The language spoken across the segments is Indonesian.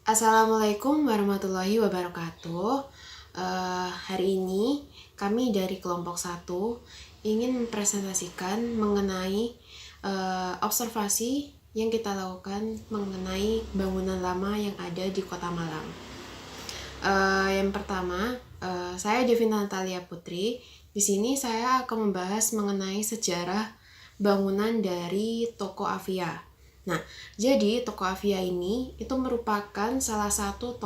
Assalamualaikum warahmatullahi wabarakatuh. Hari ini kami dari kelompok 1 ingin mempresentasikan mengenai observasi yang kita lakukan mengenai bangunan lama yang ada di Kota Malang. Yang pertama, saya Devina Natalia Putri. Di sini saya akan membahas mengenai sejarah bangunan dari Toko Avia. Nah, jadi Toko Avia ini itu merupakan salah satu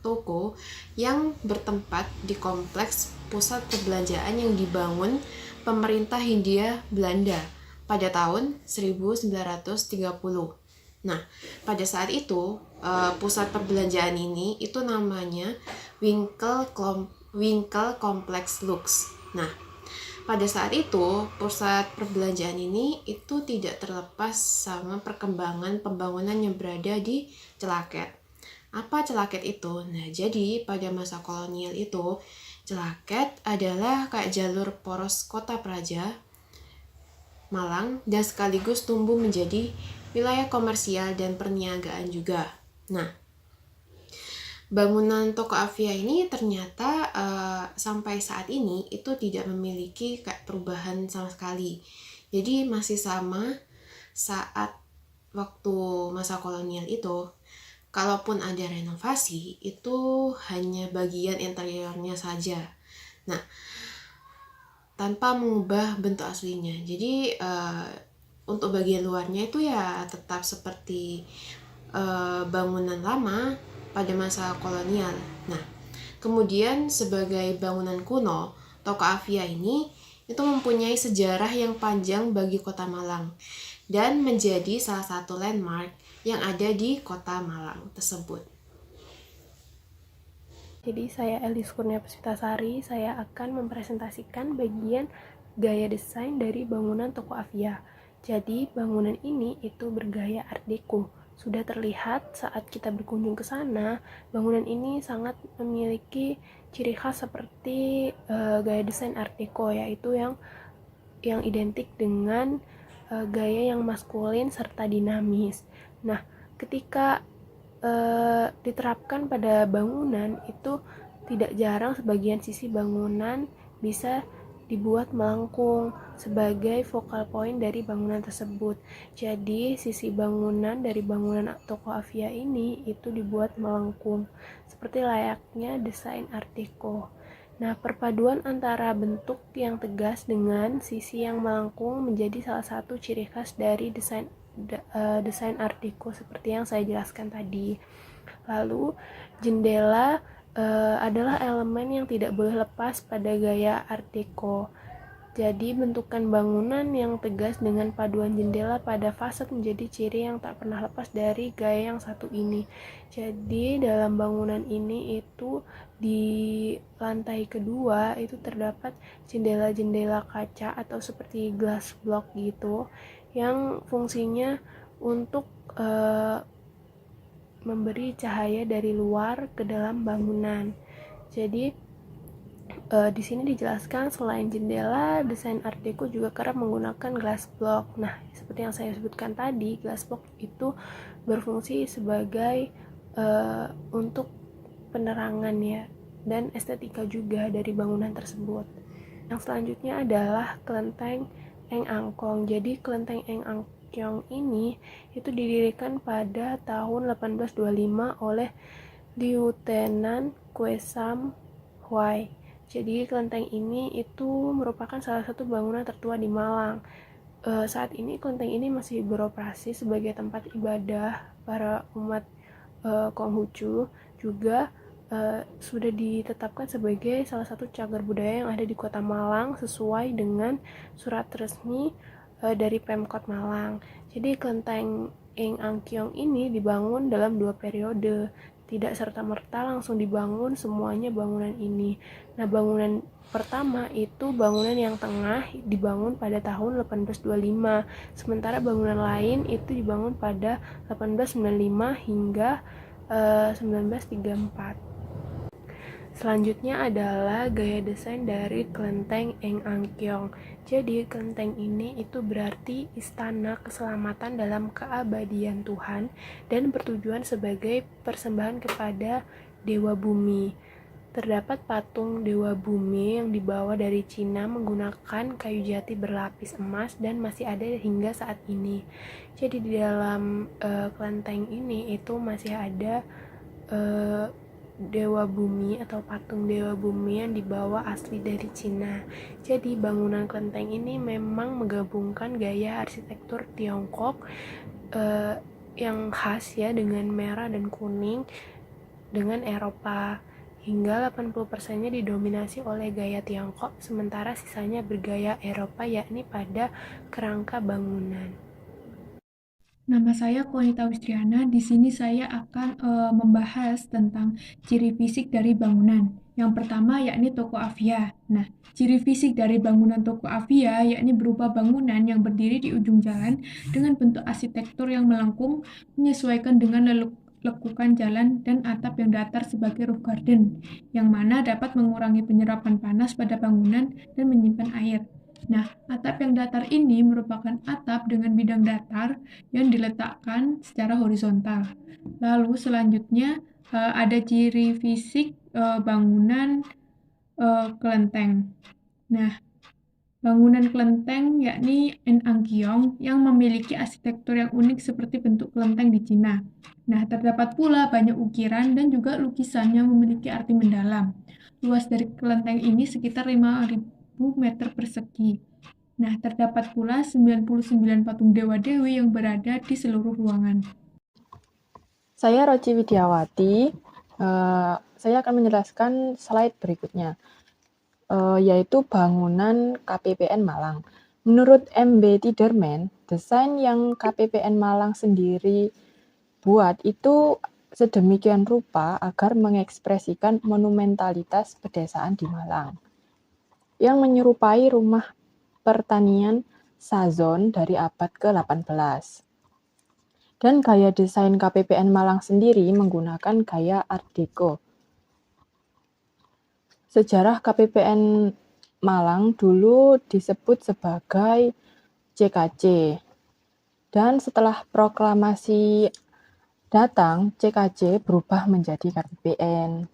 toko yang bertempat di kompleks pusat perbelanjaan yang dibangun pemerintah Hindia Belanda pada tahun 1930. Nah, pada saat itu pusat perbelanjaan ini itu namanya Winkel Complex Lux. Nah, pada saat itu pusat perbelanjaan ini itu tidak terlepas sama perkembangan pembangunan yang berada di Celaket. Apa Celaket itu? Nah, jadi pada masa kolonial itu Celaket adalah kayak jalur poros kota Praja Malang dan sekaligus tumbuh menjadi wilayah komersial dan perniagaan juga. Nah, bangunan Toko Avia ini ternyata sampai saat ini itu tidak memiliki kayak perubahan sama sekali. Jadi masih sama saat waktu masa kolonial itu. Kalaupun ada renovasi, itu hanya bagian interiornya saja. Nah, tanpa mengubah bentuk aslinya. Jadi untuk bagian luarnya itu ya tetap seperti bangunan lama pada masa kolonial. Nah, kemudian sebagai bangunan kuno, Toko Avia ini itu mempunyai sejarah yang panjang bagi Kota Malang dan menjadi salah satu landmark yang ada di Kota Malang tersebut. Jadi saya Elis Kurnia Puspitasari, saya akan mempresentasikan bagian gaya desain dari bangunan Toko Avia. Jadi bangunan ini itu bergaya Art Deco. Sudah terlihat saat kita berkunjung ke sana, bangunan ini sangat memiliki ciri khas seperti gaya desain Art Deco, yaitu yang identik dengan gaya yang maskulin serta dinamis. Nah, ketika diterapkan pada bangunan itu tidak jarang sebagian sisi bangunan bisa dibuat melengkung sebagai focal point dari bangunan tersebut. Jadi sisi bangunan dari bangunan Toko Avia ini itu dibuat melengkung seperti layaknya desain Art Deco. Nah, perpaduan antara bentuk yang tegas dengan sisi yang melengkung menjadi salah satu ciri khas dari desain Art Deco seperti yang saya jelaskan tadi. Lalu jendela adalah elemen yang tidak boleh lepas pada gaya Art Deco. Jadi bentukan bangunan yang tegas dengan paduan jendela pada fasad menjadi ciri yang tak pernah lepas dari gaya yang satu ini. Jadi dalam bangunan ini itu di lantai kedua itu terdapat jendela-jendela kaca atau seperti glass block gitu yang fungsinya untuk memberi cahaya dari luar ke dalam bangunan. Jadi di sini dijelaskan selain jendela, desain Art Deco juga kerap menggunakan glass block. Nah, seperti yang saya sebutkan tadi, glass block itu berfungsi sebagai untuk penerangan ya dan estetika juga dari bangunan tersebut. Yang selanjutnya adalah kelenteng Eng Angkong. Jadi kelenteng Eng Angkong ini itu didirikan pada tahun 1825 oleh Lieutenant Kwesam Hwai. Jadi kelenteng ini itu merupakan salah satu bangunan tertua di Malang. Saat ini kelenteng ini masih beroperasi sebagai tempat ibadah para umat Konghucu. Juga sudah ditetapkan sebagai salah satu cagar budaya yang ada di Kota Malang sesuai dengan surat resmi dari Pemkot Malang. Jadi kelenteng Eng Angkyong ini dibangun dalam 2 periode, tidak serta-merta langsung dibangun semuanya bangunan ini. Nah, bangunan pertama itu bangunan yang tengah dibangun pada tahun 1825, sementara bangunan lain itu dibangun pada 1895 hingga 1934. Selanjutnya adalah gaya desain dari kelenteng Eng Angkyong. Jadi kelenteng ini itu berarti istana keselamatan dalam keabadian Tuhan dan bertujuan sebagai persembahan kepada Dewa Bumi. Terdapat patung Dewa Bumi yang dibawa dari Cina menggunakan kayu jati berlapis emas dan masih ada hingga saat ini. Jadi di dalam kelenteng ini itu masih ada Dewa Bumi atau patung Dewa Bumi yang dibawa asli dari Cina. Jadi bangunan kelenteng ini memang menggabungkan gaya arsitektur Tiongkok yang khas ya dengan merah dan kuning dengan Eropa. Hingga 80%-nya didominasi oleh gaya Tiongkok, sementara sisanya bergaya Eropa yakni pada kerangka bangunan. Nama saya Konita Wistriana. Di sini saya akan membahas tentang ciri fisik dari bangunan. Yang pertama yakni toko Avia. Nah, ciri fisik dari bangunan toko Avia yakni berupa bangunan yang berdiri di ujung jalan dengan bentuk arsitektur yang melengkung, menyesuaikan dengan lekukan jalan dan atap yang datar sebagai roof garden, yang mana dapat mengurangi penyerapan panas pada bangunan dan menyimpan air. Nah, atap yang datar ini merupakan atap dengan bidang datar yang diletakkan secara horizontal. Lalu selanjutnya ada ciri fisik bangunan kelenteng. Nah, bangunan kelenteng yakni En Angkyong yang memiliki arsitektur yang unik seperti bentuk kelenteng di Cina. Nah, terdapat pula banyak ukiran dan juga lukisan yang memiliki arti mendalam. Luas dari kelenteng ini sekitar 5.000 meter persegi. Nah, terdapat pula 99 patung dewa-dewi yang berada di seluruh ruangan. Saya Roci Widiawati. Saya akan menjelaskan slide berikutnya, yaitu bangunan KPPN Malang. Menurut MB Tiderman, desain yang KPPN Malang sendiri buat itu sedemikian rupa agar mengekspresikan monumentalitas pedesaan di Malang, yang menyerupai rumah pertanian Sazon dari abad ke-18. Dan gaya desain KPPN Malang sendiri menggunakan gaya Art Deco. Sejarah KPPN Malang dulu disebut sebagai CKC. Dan setelah proklamasi datang, CKC berubah menjadi KPPN.